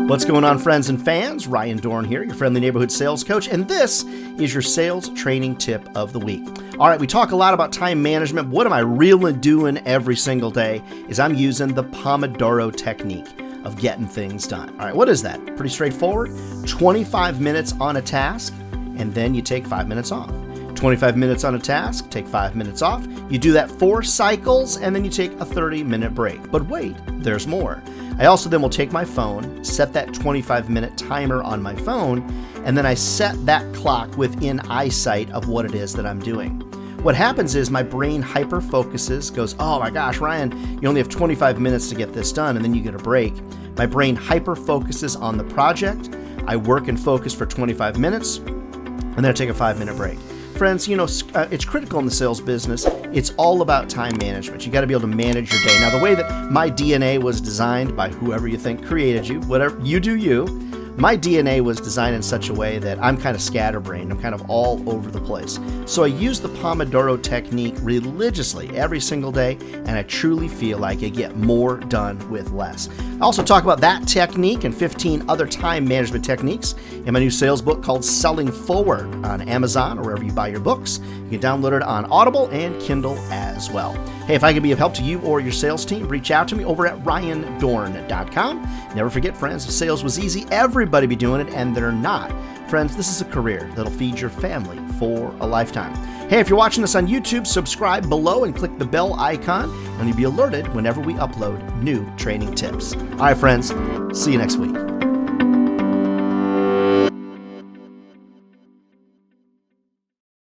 What's going on, friends and fans? Ryan Dohrn here, your friendly neighborhood sales coach, and this is your sales training tip of the week. All right, we talk a lot about time management. What am I really doing every single day is I'm using the Pomodoro Technique of getting things done. All right, what is that? Pretty straightforward. 25 minutes on a task, and then you take 5 minutes off. 25 minutes on a task, take 5 minutes off. You do that 4 cycles, and then you take a 30-minute break. But wait, there's more. I also then will take my phone, set that 25-minute timer on my phone, and then I set that clock within eyesight of what it is that I'm doing. What happens is my brain hyper-focuses, goes, oh my gosh, Ryan, you only have 25 minutes to get this done, and then you get a break. My brain hyper-focuses on the project. I work and focus for 25 minutes, and then I take a 5-minute break. Friends, you know, it's critical in the sales business. It's all about time management. You got to be able to manage your day. Now, the way that my DNA was designed by whoever you think created you, whatever you do, my DNA was designed in such a way that I'm kind of scatterbrained. I'm kind of all over the place. So I use the Pomodoro Technique religiously every single day, and I truly feel like I get more done with less. I also talk about that technique and 15 other time management techniques in my new sales book called Selling Forward on Amazon or wherever you buy your books. You can download it on Audible and Kindle as well. Hey, if I can be of help to you or your sales team, reach out to me over at ryandohrn.com. Never forget, friends, if sales was easy, everybody be doing it, and they're not. Friends, this is a career that'll feed your family for a lifetime. Hey, if you're watching this on YouTube, subscribe below and click the bell icon, and you'll be alerted whenever we upload new training tips. All right, friends, see you next week.